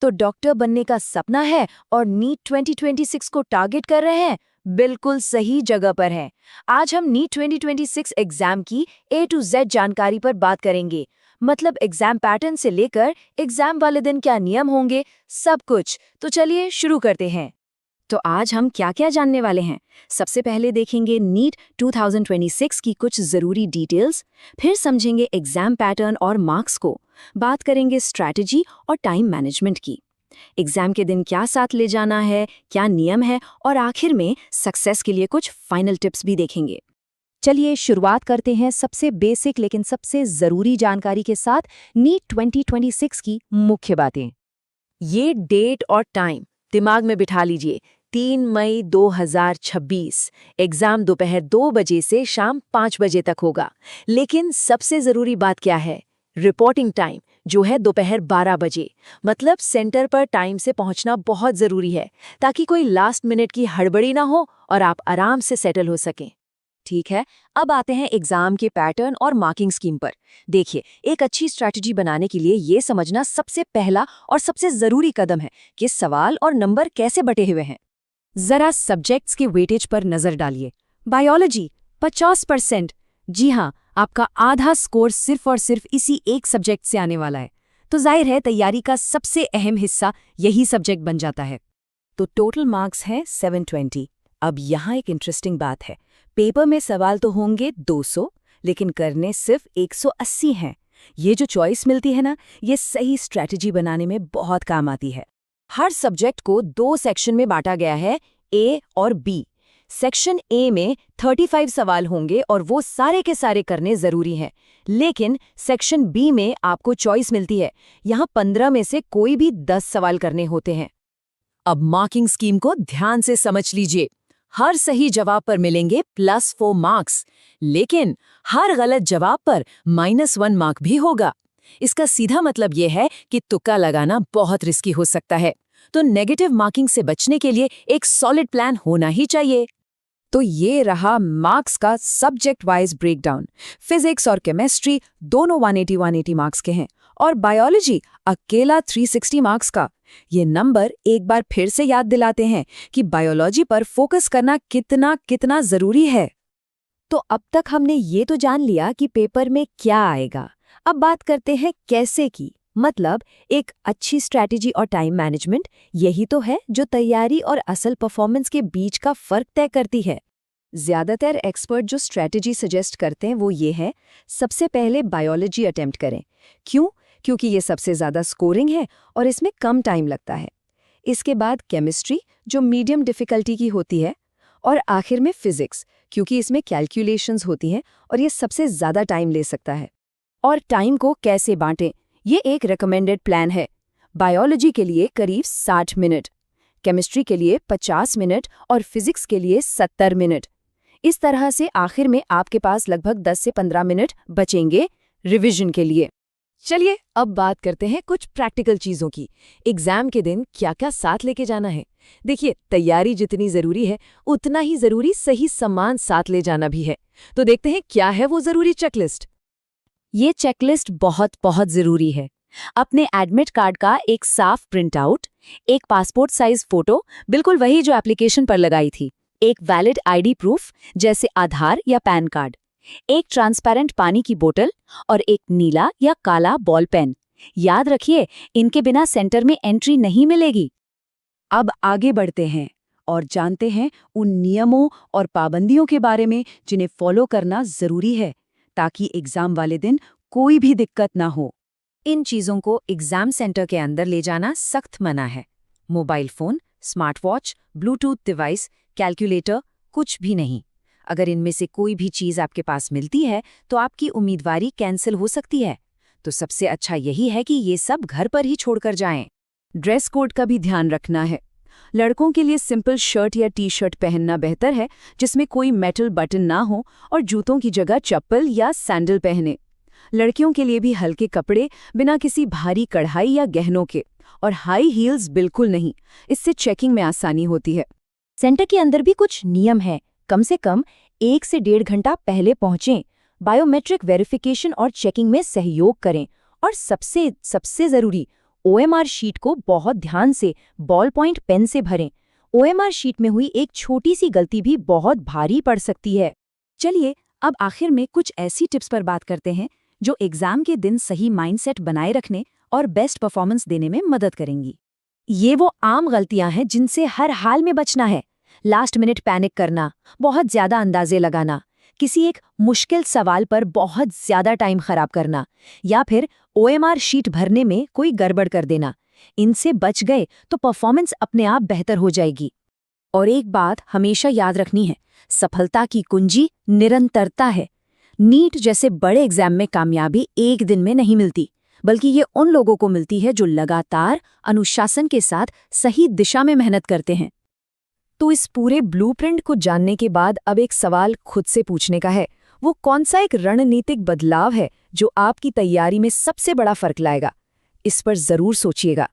तो डॉक्टर बनने का सपना है और नीट 2026 को टारगेट कर रहे हैं? बिल्कुल सही जगह पर हैं। आज हम नीट 2026 एग्जाम की A to Z जानकारी पर बात करेंगे। मतलब एग्जाम पैटर्न से लेकर एग्जाम वाले दिन क्या नियम होंगे, सब कुछ। तो चलिए शुरू करते हैं। तो आज हम क्या क्या जानने वाले हैं? सबसे पहले देखेंगे नीट 2026 की कुछ ज़रूरी डिटेल्स, फिर समझेंगे एग्जाम पैटर्न और मार्क्स को, बात करेंगे स्ट्रैटेजी और टाइम मैनेजमेंट की, एग्जाम के दिन क्या साथ ले जाना है, क्या नियम है, और आखिर में सक्सेस के लिए कुछ फाइनल टिप्स भी देखेंगे। चलिए शुरुआत करते हैं सबसे बेसिक लेकिन सबसे ज़रूरी जानकारी के साथ, नीट 2026 की मुख्य बातें। ये डेट और टाइम दिमाग में बिठा लीजिए। 3 मई 2026 एग्जाम दोपहर 2 बजे से शाम 5 बजे तक होगा। लेकिन सबसे ज़रूरी बात क्या है? रिपोर्टिंग टाइम जो है दोपहर 12 बजे। मतलब सेंटर पर टाइम से पहुंचना बहुत ज़रूरी है, ताकि कोई लास्ट मिनट की हड़बड़ी ना हो और आप आराम से सेटल हो सकें। ठीक है, अब आते हैं एग्जाम के पैटर्न और मार्किंग स्कीम पर। देखिए, एक अच्छी स्ट्रैटेजी बनाने के लिए ये समझना सबसे पहला और सबसे ज़रूरी कदम है कि सवाल और नंबर कैसे बटे हुए हैं। ज़रा सब्जेक्ट्स के वेटेज पर नज़र डालिए। बायोलॉजी 50%। जी हाँ, आपका आधा स्कोर सिर्फ और सिर्फ इसी एक सब्जेक्ट से आने वाला है। तो जाहिर है तैयारी का सबसे अहम हिस्सा यही सब्जेक्ट बन जाता है। तो टोटल मार्क्स हैं 720। अब यहाँ एक इंटरेस्टिंग बात है, पेपर में सवाल तो होंगे 200, लेकिन करने सिर्फ 180 हैं। ये जो चॉइस मिलती है ना, ये सही स्ट्रैटेजी बनाने में बहुत काम आती है। हर सब्जेक्ट को 2 सेक्शन में बांटा गया है, ए और बी। सेक्शन ए में 35 सवाल होंगे और वो सारे के सारे करने जरूरी हैं। लेकिन सेक्शन बी में आपको चॉइस मिलती है, यहाँ 15 में से कोई भी 10 सवाल करने होते हैं। अब मार्किंग स्कीम को ध्यान से समझ लीजिए। हर सही जवाब पर मिलेंगे +4 मार्क्स, लेकिन हर गलत जवाब पर -1 मार्क भी होगा। इसका सीधा मतलब यह है कि तुक्का लगाना बहुत रिस्की हो सकता है। तो नेगेटिव मार्किंग से बचने के लिए एक सॉलिड प्लान होना ही चाहिए। तो ये रहा मार्क्स का सब्जेक्ट वाइज ब्रेकडाउन। फिजिक्स और केमिस्ट्री दोनों 180 मार्क्स के हैं, और बायोलॉजी अकेला 360 मार्क्स का। ये नंबर एक बार फिर से याद दिलाते हैं कि बायोलॉजी पर फोकस करना कितना कितना जरूरी है। तो अब तक हमने ये तो जान लिया कि पेपर में क्या आएगा। अब बात करते हैं कैसे की। मतलब एक अच्छी स्ट्रैटेजी और टाइम मैनेजमेंट, यही तो है जो तैयारी और असल परफॉर्मेंस के बीच का फर्क तय करती है। ज्यादातर एक्सपर्ट जो स्ट्रैटेजी सजेस्ट करते हैं वो ये है, सबसे पहले बायोलॉजी अटेम्प्ट करें। क्यों? क्योंकि ये सबसे ज़्यादा स्कोरिंग है और इसमें कम टाइम लगता है। इसके बाद केमिस्ट्री जो मीडियम डिफ़िकल्टी की होती है, और आखिर में फिजिक्स, क्योंकि इसमें कैलकुलेशंस होती हैं और ये सबसे ज़्यादा टाइम ले सकता है। और टाइम को कैसे बांटें, ये एक रिकमेंडेड प्लान है। बायोलॉजी के लिए करीब 60 मिनट, केमिस्ट्री के लिए 50 मिनट और फिजिक्स के लिए 70 मिनट। इस तरह से आखिर में आपके पास लगभग 10 से 15 मिनट बचेंगे रिवीजन के लिए। चलिए अब बात करते हैं कुछ प्रैक्टिकल चीज़ों की। एग्जाम के दिन क्या क्या साथ लेके जाना है? देखिए, तैयारी जितनी ज़रूरी है उतना ही ज़रूरी सही सामान साथ ले जाना भी है। तो देखते हैं क्या है वो ज़रूरी चेकलिस्ट। ये चेकलिस्ट बहुत बहुत ज़रूरी है। अपने एडमिट कार्ड का एक साफ प्रिंट आउट, एक पासपोर्ट साइज फोटो, बिल्कुल वही जो एप्लीकेशन पर लगाई थी, एक वैलिड आईडी प्रूफ जैसे आधार या पैन कार्ड, एक ट्रांसपेरेंट पानी की बोतल और एक नीला या काला बॉल पेन। याद रखिए, इनके बिना सेंटर में एंट्री नहीं मिलेगी। अब आगे बढ़ते हैं और जानते हैं उन नियमों और पाबंदियों के बारे में जिन्हें फॉलो करना जरूरी है, ताकि एग्जाम वाले दिन कोई भी दिक्कत ना हो। इन चीज़ों को एग्जाम सेंटर के अंदर ले जाना सख्त मना है। Mobile phone, smart watch, Bluetooth device, calculator, कुछ भी नहीं। अगर इनमें से कोई भी चीज़ आपके पास मिलती है तो आपकी उम्मीदवारी कैंसिल हो सकती है। तो सबसे अच्छा यही है कि ये सब घर पर ही छोड़कर जाएं। ड्रेस कोड का भी ध्यान रखना है। लड़कों के लिए सिंपल शर्ट या टी शर्ट पहनना बेहतर है, जिसमें कोई मेटल बटन ना हो, और जूतों की जगह चप्पल या सैंडल पहने। लड़कियों के लिए भी हल्के कपड़े बिना किसी भारी कढ़ाई या गहनों के, और हाई हील्स बिल्कुल नहीं, इससे चेकिंग में आसानी होती है। सेंटर के अंदर भी कुछ नियम है। कम से कम 1 से 1.5 घंटा पहले पहुंचें, बायोमेट्रिक वेरिफिकेशन और चेकिंग में सहयोग करें, और सबसे ज़रूरी, OMR शीट को बहुत ध्यान से बॉल पॉइंट पेन से भरें। OMR शीट में हुई एक छोटी सी गलती भी बहुत भारी पड़ सकती है। चलिए अब आखिर में कुछ ऐसी टिप्स पर बात करते हैं जो एग्जाम के दिन सही माइंडसेट बनाए रखने और बेस्ट परफॉर्मेंस देने में मदद करेंगी। ये वो आम गलतियां हैं जिनसे हर हाल में बचना है। लास्ट मिनट पैनिक करना, बहुत ज्यादा अंदाजे लगाना, किसी एक मुश्किल सवाल पर बहुत ज्यादा टाइम खराब करना या फिर OMR शीट भरने में कोई गड़बड़ कर देना। इनसे बच गए तो परफॉर्मेंस अपने आप बेहतर हो जाएगी। और एक बात हमेशा याद रखनी है, सफलता की कुंजी निरंतरता है। नीट जैसे बड़े एग्जाम में कामयाबी एक दिन में नहीं मिलती, बल्कि ये उन लोगों को मिलती है जो लगातार अनुशासन के साथ सही दिशा में मेहनत करते हैं। तो इस पूरे ब्लूप्रिंट को जानने के बाद अब एक सवाल खुद से पूछने का है, वो कौन सा एक रणनीतिक बदलाव है जो आपकी तैयारी में सबसे बड़ा फर्क लाएगा? इस पर जरूर सोचिएगा।